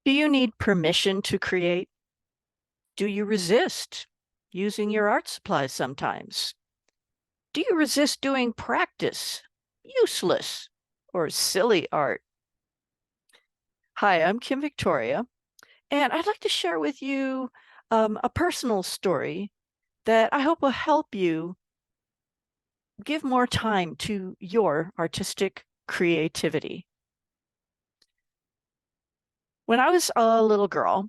Do you need permission to create? Do you resist using your art supplies sometimes? Do you resist doing practice, useless, or silly art? Hi, I'm Kim Victoria, and I'd like to share with you a personal story that I hope will help you give more time to your artistic creativity. When I was a little girl,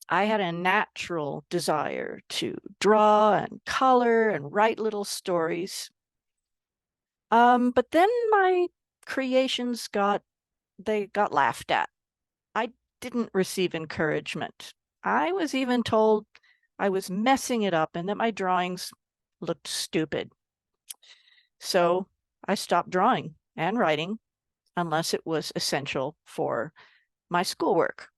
I had a natural desire to draw and color and write little stories. But then my creations got laughed at. I didn't receive encouragement. I was even told I was messing it up and that my drawings looked stupid. So I stopped drawing and writing unless it was essential for my schoolwork.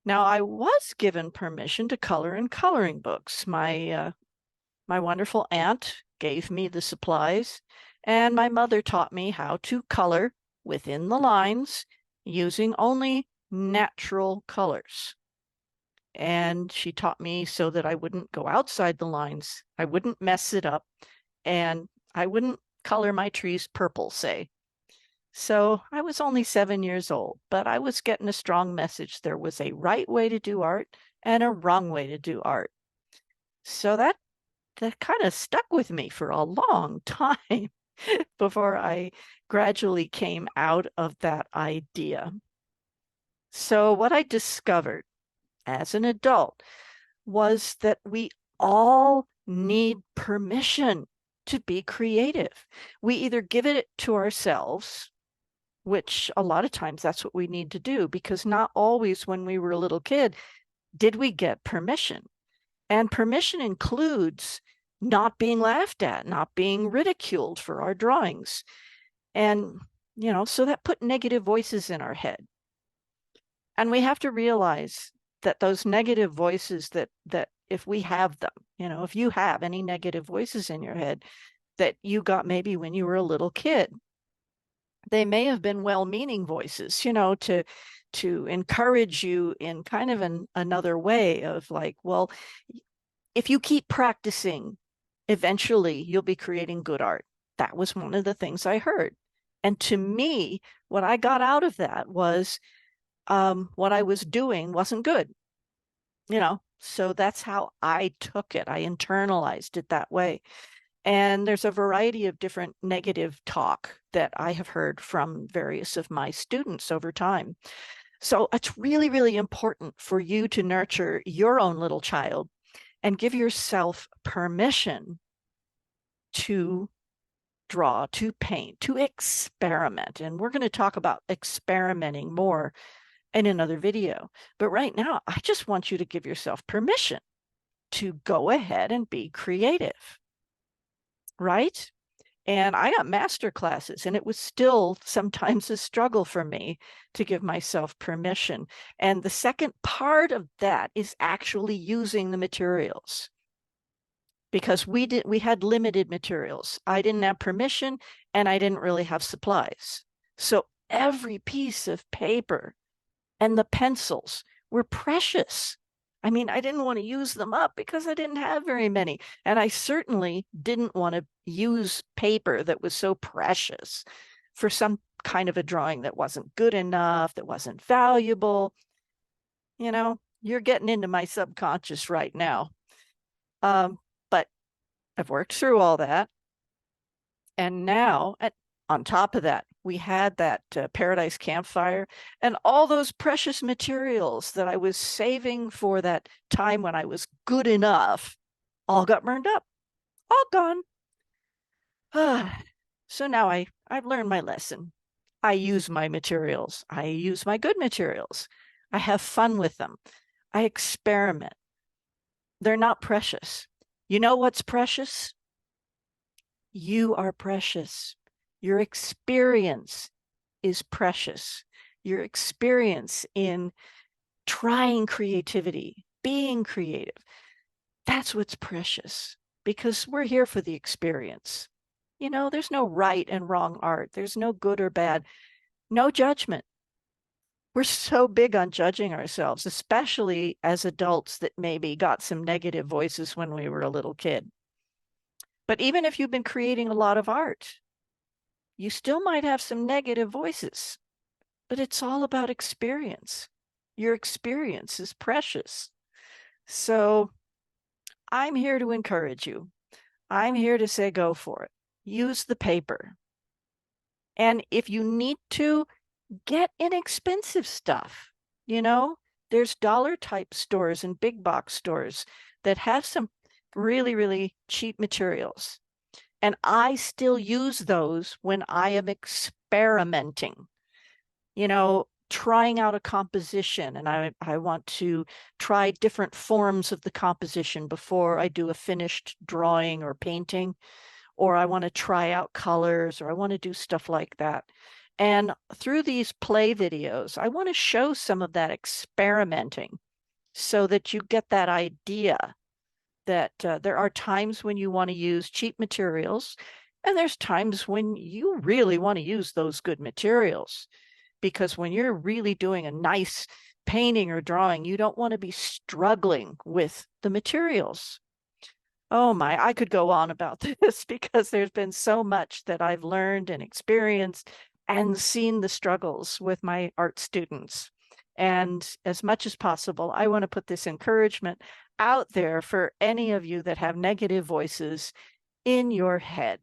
Now, I was given permission to color in coloring books. My wonderful aunt gave me the supplies, and my mother taught me how to color within the lines using only natural colors. And she taught me so that I wouldn't go outside the lines, I wouldn't mess it up, and I wouldn't color my trees purple, say. So I was only 7 years old, but I was getting a strong message. There was a right way to do art and a wrong way to do art. So that kind of stuck with me for a long time before I gradually came out of that idea. So what I discovered as an adult was that we all need permission to be creative. We either give it to ourselves, which a lot of times that's what we need to do, because not always when we were a little kid did we get permission. And permission includes not being laughed at, not being ridiculed for our drawings. And, so that put negative voices in our head. And we have to realize that those negative voices that if we have them, if you have any negative voices in your head that you got maybe when you were a little kid, they may have been well-meaning voices, to encourage you in kind of another way of like, well, if you keep practicing, eventually you'll be creating good art. That was one of the things I heard. And to me, what I got out of that was what I was doing wasn't good, so that's how I took it. I internalized it that way. And there's a variety of different negative talk that I have heard from various of my students over time. So it's really, really important for you to nurture your own little child and give yourself permission to draw, to paint, to experiment. And we're going to talk about experimenting more in another video. But right now, I just want you to give yourself permission to go ahead and be creative, right? And I got master classes, and it was still sometimes a struggle for me to give myself permission. And the second part of that is actually using the materials, because we had limited materials. I didn't have permission, and I didn't really have supplies. So every piece of paper and the pencils were precious. I mean, I didn't want to use them up because I didn't have very many. And I certainly didn't want to use paper that was so precious for some kind of a drawing that wasn't good enough, that wasn't valuable. You're getting into my subconscious right now. But I've worked through all that. And now, on top of that, we had that Paradise Campfire and all those precious materials that I was saving for that time when I was good enough all got burned up, all gone. So now I've learned my lesson. I use my materials. I use my good materials. I have fun with them. I experiment. They're not precious. You know what's precious? You are precious. Your experience is precious. Your experience in trying creativity, being creative, that's what's precious, because we're here for the experience. There's no right and wrong art. There's no good or bad, no judgment. We're so big on judging ourselves, especially as adults that maybe got some negative voices when we were a little kid. But even if you've been creating a lot of art, you still might have some negative voices, but it's all about experience. Your experience is precious. So I'm here to encourage you. I'm here to say go for it. Use the paper. And if you need to, get inexpensive stuff. You know, there's dollar type stores and big box stores that have some really, really cheap materials. And I still use those when I am experimenting, trying out a composition, and I want to try different forms of the composition before I do a finished drawing or painting, or I want to try out colors, or I want to do stuff like that. And through these play videos, I want to show some of that experimenting so that you get that idea that there are times when you want to use cheap materials, and there's times when you really want to use those good materials. Because when you're really doing a nice painting or drawing, you don't want to be struggling with the materials. Oh my, I could go on about this because there's been so much that I've learned and experienced and seen the struggles with my art students. And as much as possible, I want to put this encouragement out there for any of you that have negative voices in your head.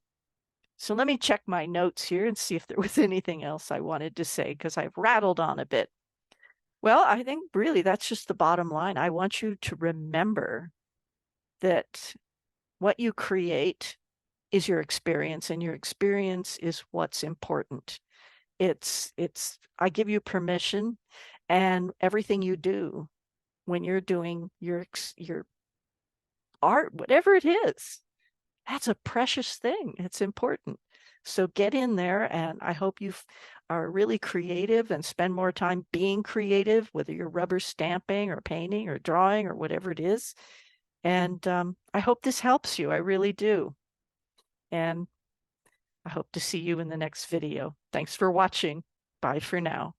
So let me check my notes here and see if there was anything else I wanted to say because I've rattled on a bit. Well, I think really that's just the bottom line. I want you to remember that what you create is your experience, and your experience is what's important. I give you permission, and everything you do when you're doing your art, whatever it is, that's a precious thing. It's important. So get in there, and I hope you are really creative and spend more time being creative, whether you're rubber stamping or painting or drawing or whatever it is. And I hope this helps you. I really do. And I hope to see you in the next video. Thanks for watching. Bye for now.